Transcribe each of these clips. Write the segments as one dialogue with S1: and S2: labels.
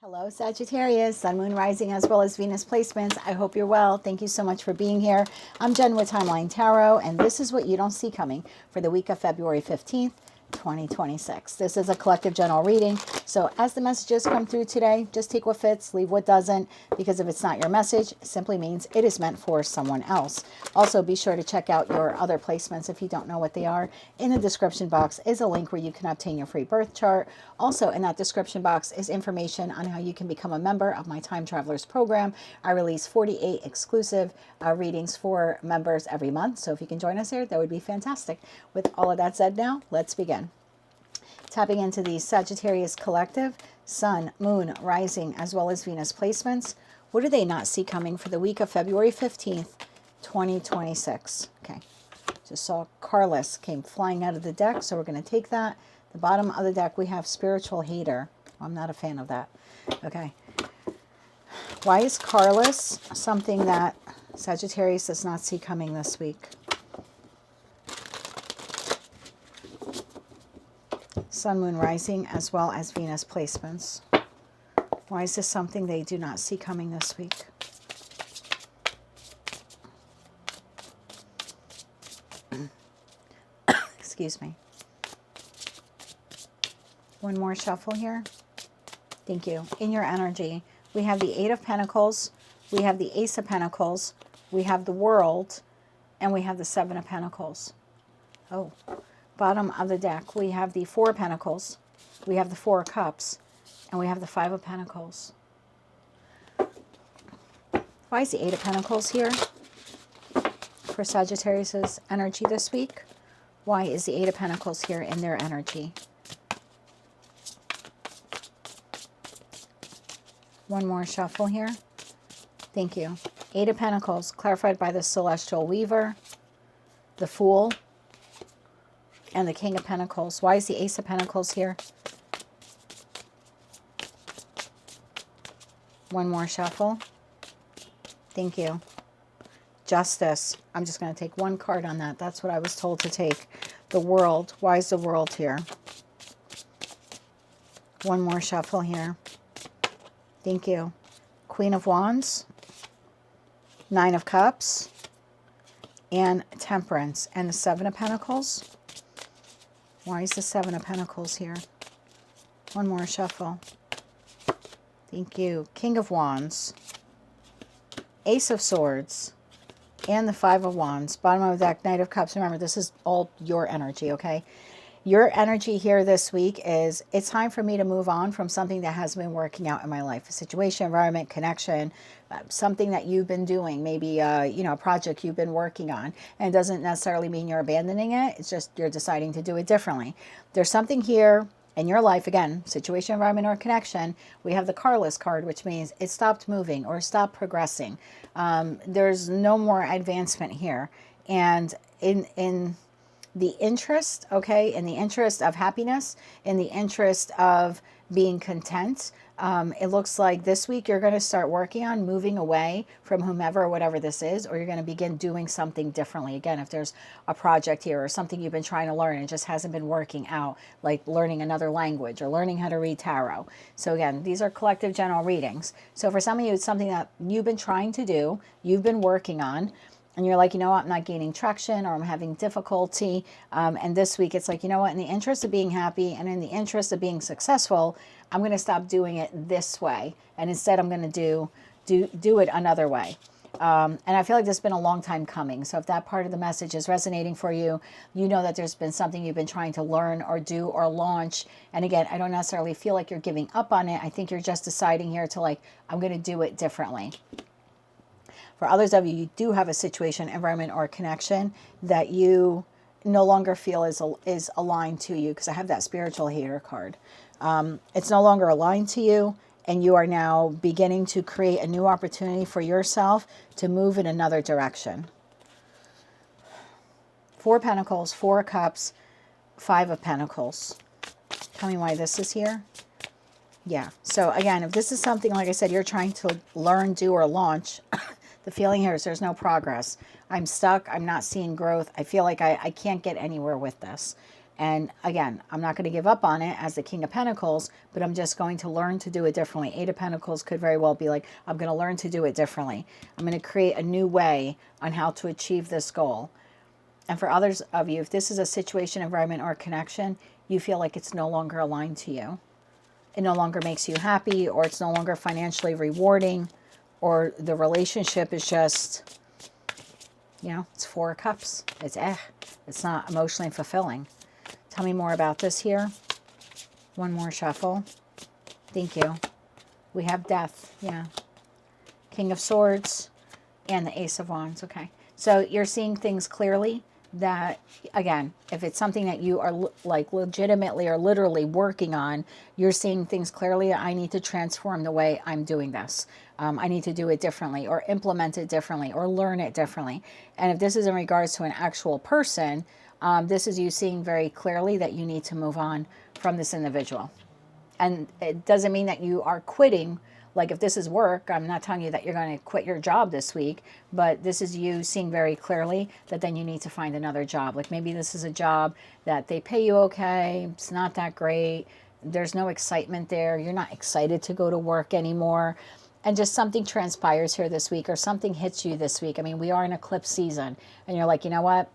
S1: Hello, Sagittarius, Sun, Moon, Rising, as well as Venus placements. I hope you're well. Thank you so much for being here. I'm Jen with Timeline Tarot, and this is what you don't see coming for the week of February 15th, 2026. This is a collective general reading. So as the messages come through today, just take what fits, leave what doesn't, because if it's not your message, it simply means it is meant for someone else. Also, be sure to check out your other placements if you don't know what they are. In the description box is a link where you can obtain your free birth chart. Also, in that description box is information on how you can become a member of my Time Travelers program. I release 48 exclusive readings for members every month. So if you can join us here, that would be fantastic. With all of that said now, let's begin. Tapping into the Sagittarius collective, Sun, Moon, Rising, as well as Venus placements. What do they not see coming for the week of February 15th, 2026? Okay, just saw Carlos came flying out of the deck, so we're going to take that. The bottom of the deck, we have Spiritual Hater. I'm not a fan of that. Okay. Why is Carlos something that Sagittarius does not see coming this week? Sun, Moon, Rising, as well as Venus placements. Why is this something they do not see coming this week? Excuse me. One more shuffle here. Thank you. In your energy, we have the Eight of Pentacles, we have the Ace of Pentacles, we have the World, and we have the Seven of Pentacles. Oh. Bottom of the deck, we have the Four of Pentacles, we have the Four of Cups, and we have the Five of Pentacles. Why is the Eight of Pentacles here for Sagittarius' energy this week? Why is the Eight of Pentacles here in their energy? One more shuffle here. Thank you. Eight of Pentacles, clarified by the Celestial Weaver, the Fool, and the King of Pentacles. Why is the Ace of Pentacles here? One more shuffle. Thank you. Justice. I'm just going to take one card on that. That's what I was told to take. The World. Why is the World here? One more shuffle here. Thank you. Queen of Wands. Nine of Cups. And Temperance. And the Seven of Pentacles. Why is the Seven of Pentacles here? One more shuffle. Thank you. King of Wands. Ace of Swords. And the Five of Wands. Bottom of the deck, Knight of Cups. Remember, this is all your energy, okay? Your energy here this week is, it's time for me to move on from something that has been working out in my life. A situation, environment, connection, something that you've been doing, maybe a project you've been working on. And it doesn't necessarily mean you're abandoning it. It's just you're deciding to do it differently. There's something here in your life, again, situation, environment, or connection. We have the Carless card, which means it stopped moving or stopped progressing. There's no more advancement here. And in the interest, okay, in the interest of happiness, in the interest of being content, it looks like this week you're going to start working on moving away from whomever or whatever this is, or you're going to begin doing something differently. Again, if there's a project here or something you've been trying to learn and just hasn't been working out, like learning another language or learning how to read tarot. So again, these are collective general readings. So for some of you, it's something that you've been trying to do, you've been working on, and you're like, you know what, I'm not gaining traction, or I'm having difficulty. And this week it's like, you know what, in the interest of being happy and in the interest of being successful, I'm going to stop doing it this way. And instead I'm going to do it another way. And I feel like this has been a long time coming. So if that part of the message is resonating for you, you know that there's been something you've been trying to learn or do or launch. And again, I don't necessarily feel like you're giving up on it. I think you're just deciding here to like, I'm going to do it differently. For others of you, you do have a situation, environment, or connection that you no longer feel is aligned to you, because I have that Spiritual Hater card. It's no longer aligned to you, and you are now beginning to create a new opportunity for yourself to move in another direction. Four of Pentacles, Four of Cups, Five of Pentacles. Tell me why this is here. Yeah, so again, if this is something, like I said, you're trying to learn, do, or launch, the feeling here is there's no progress. I'm stuck. I'm not seeing growth. I feel like I can't get anywhere with this. And again, I'm not going to give up on it as the King of Pentacles, but I'm just going to learn to do it differently. Eight of Pentacles could very well be like, I'm going to learn to do it differently. I'm going to create a new way on how to achieve this goal. And for others of you, if this is a situation, environment, or connection, you feel like it's no longer aligned to you. It no longer makes you happy, or it's no longer financially rewarding, or the relationship is just, you know, it's Four of Cups. It's not emotionally fulfilling. Tell me more about this here. One more shuffle. Thank you. We have Death. Yeah. King of Swords and the Ace of Wands. Okay. So you're seeing things clearly that, again, if it's something that you are like legitimately or literally working on, you're seeing things clearly. I need to transform the way I'm doing this. I need to do it differently, or implement it differently, or learn it differently. And if this is in regards to an actual person, this is you seeing very clearly that you need to move on from this individual. And it doesn't mean that you are quitting. Like if this is work, I'm not telling you that you're going to quit your job this week, but this is you seeing very clearly that then you need to find another job. Like maybe this is a job that they pay you okay, it's not that great, there's no excitement there, you're not excited to go to work anymore, and just something transpires here this week, or something hits you this week. I mean, we are in eclipse season, and you're like, you know what?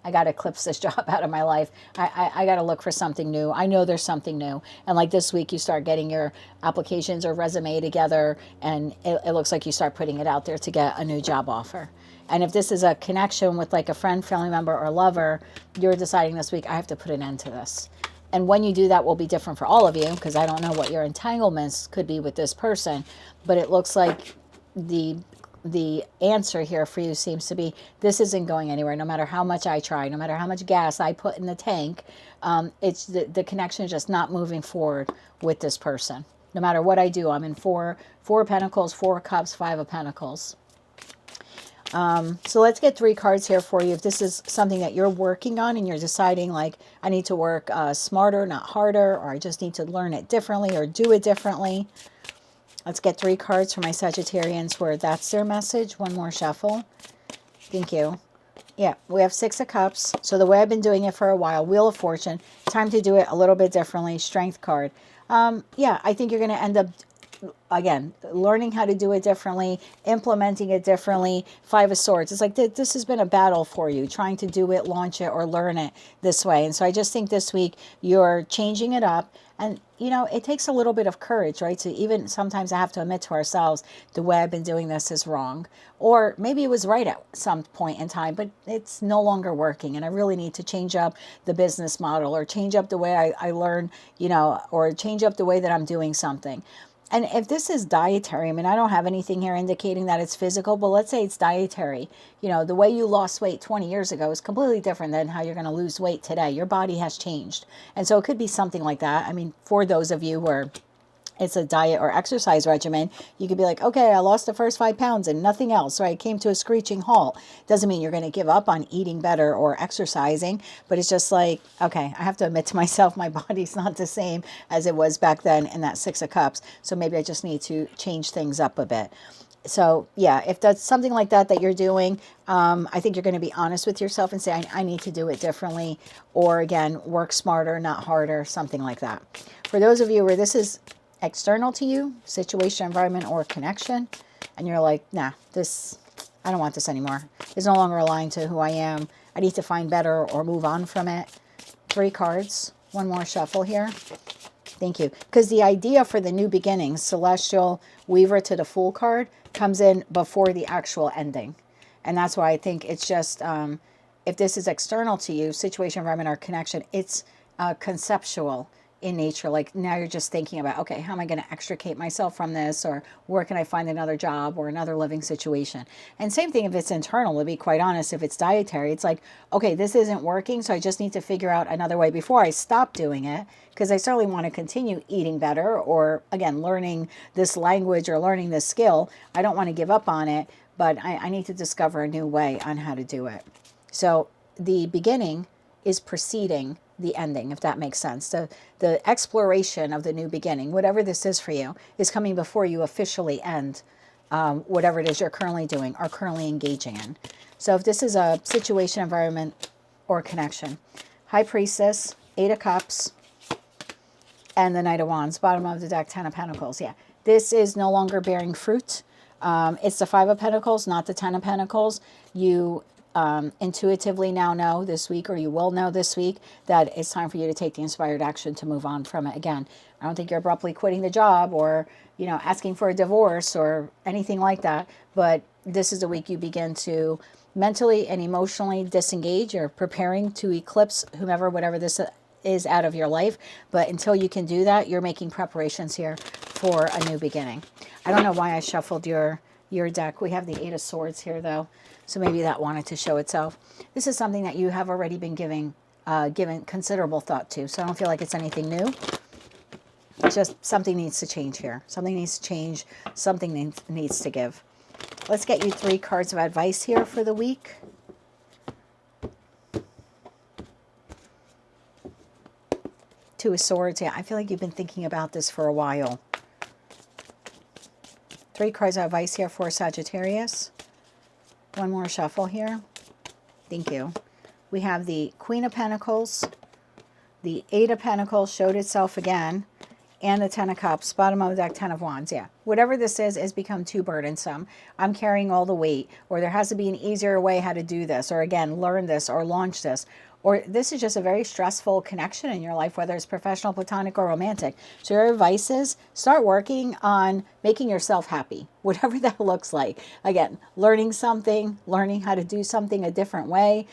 S1: I got to eclipse this job out of my life. I got to look for something new. I know there's something new. And like this week, you start getting your applications or resume together, and it looks like you start putting it out there to get a new job offer. And if this is a connection with like a friend, family member, or lover, you're deciding this week, I have to put an end to this. And when you do that will be different for all of you, because I don't know what your entanglements could be with this person, but it looks like the answer here for you seems to be, this isn't going anywhere. No matter how much I try, no matter how much gas I put in the tank, it's the connection is just not moving forward with this person. No matter what I do, I'm in four of Pentacles, Four of Cups, Five of Pentacles. So let's get 3 cards here for you. If this is something that you're working on and you're deciding like, I need to work smarter, not harder, or I just need to learn it differently or do it differently. Let's get 3 cards for my Sagittarians where that's their message. One more shuffle. Thank you. Yeah, we have 6 of Cups. So the way I've been doing it for a while, Wheel of Fortune. Time to do it a little bit differently. Strength card. Yeah, I think you're going to end up, again, learning how to do it differently, implementing it differently. 5 of Swords. It's like this has been a battle for you, trying to do it, launch it, or learn it this way. And so I just think this week you're changing it up. And, you know, it takes a little bit of courage, right? To even sometimes I have to admit to ourselves, the way I've been doing this is wrong. Or maybe it was right at some point in time, but it's no longer working. And I really need to change up the business model, or change up the way I learn, you know, or change up the way that I'm doing something. And if this is dietary, I mean, I don't have anything here indicating that it's physical, but let's say it's dietary. You know, the way you lost weight 20 years ago is completely different than how you're going to lose weight today. Your body has changed. And so it could be something like that. I mean, for those of you where it's a diet or exercise regimen, you could be like, okay, I lost the first 5 pounds and nothing else, right? It came to a screeching halt. Doesn't mean you're going to give up on eating better or exercising, but it's just like, okay, I have to admit to myself, my body's not the same as it was back then in that 6 of Cups. So maybe I just need to change things up a bit. So yeah, if that's something like that you're doing, I think you're going to be honest with yourself and say, I need to do it differently, or again, work smarter, not harder, something like that. For those of you where this is external to you, situation, environment, or connection, and you're like, nah, I don't want this anymore. It's no longer aligned to who I am. I need to find better or move on from it. 3 cards. One more shuffle here. Thank you. Because the idea for the new beginnings, Celestial, Weaver to the Fool card, comes in before the actual ending. And that's why I think it's just, if this is external to you, situation, environment, or connection, it's conceptual in nature. Like now you're just thinking about, okay, how am I going to extricate myself from this, or where can I find another job or another living situation? And same thing if it's internal, to be quite honest. If it's dietary, it's like, okay, this isn't working, so I just need to figure out another way before I stop doing it, because I certainly want to continue eating better, or again, learning this language or learning this skill. I don't want to give up on it, but I need to discover a new way on how to do it. So the beginning is preceding the ending, if that makes sense. The exploration of the new beginning, whatever this is for you, is coming before you officially end whatever it is you're currently doing or currently engaging in. So if this is a situation, environment, or connection, High Priestess Eight of Cups, and the Knight of Wands. Bottom of the deck, Ten of Pentacles. Yeah, this is no longer bearing fruit. It's the Five of Pentacles, not the Ten of Pentacles. You intuitively now know this week, or you will know this week, that it's time for you to take the inspired action to move on from it. Again, I don't think you're abruptly quitting the job or, you know, asking for a divorce or anything like that. But this is the week you begin to mentally and emotionally disengage. You're preparing to eclipse whomever, whatever this is out of your life. But until you can do that, you're making preparations here for a new beginning. I don't know why I shuffled your deck. We have the Eight of Swords here, though. So maybe that wanted to show itself. This is something that you have already been given considerable thought to. So I don't feel like it's anything new. It's just something needs to change here. Something needs to change. Something needs to give. Let's get you 3 cards of advice here for the week. Two of Swords. Yeah, I feel like you've been thinking about this for a while. 3 cards of advice here for Sagittarius. One more shuffle here. Thank you. We have the Queen of Pentacles. The Eight of Pentacles showed itself again. And the Ten of Cups. Bottom of the deck, Ten of Wands. Yeah. Whatever this is has become too burdensome. I'm carrying all the weight. Or there has to be an easier way how to do this. Or again, learn this or launch this. Or this is just a very stressful connection in your life, whether it's professional, platonic, or romantic. So your advice is start working on making yourself happy, whatever that looks like. Again, learning something, learning how to do something a different way.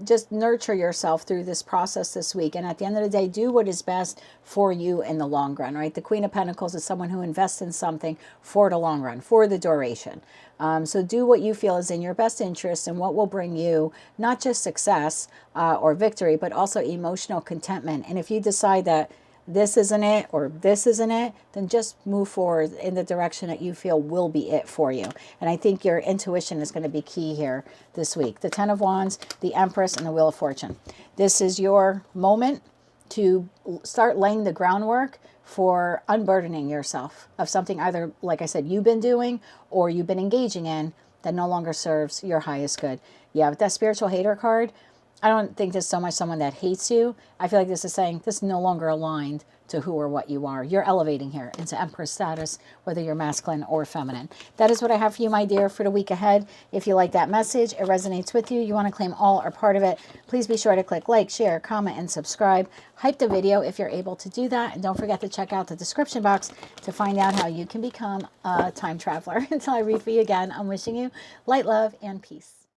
S1: Just nurture yourself through this process this week. And at the end of the day, do what is best for you in the long run, right? The Queen of Pentacles is someone who invests in something for the long run, for the duration. So do what you feel is in your best interest and what will bring you not just success or victory, but also emotional contentment. And if you decide that this isn't it or this isn't it, then just move forward in the direction that you feel will be it for you. And I think your intuition is going to be key here this week. The Ten of Wands, the Empress, and the Wheel of Fortune. This is your moment to start laying the groundwork for unburdening yourself of something either, like I said, you've been doing or you've been engaging in that no longer serves your highest good. Yeah, with that Spiritual Hater card, I don't think there's so much someone that hates you. I feel like this is saying this is no longer aligned to who or what you are. You're elevating here into Empress status, whether you're masculine or feminine. That is what I have for you, my dear, for the week ahead. If you like that message, it resonates with you, you want to claim all or part of it, please be sure to click like, share, comment, and subscribe. Hype the video if you're able to do that. And don't forget to check out the description box to find out how you can become a time traveler. Until I read for you again, I'm wishing you light, love, and peace.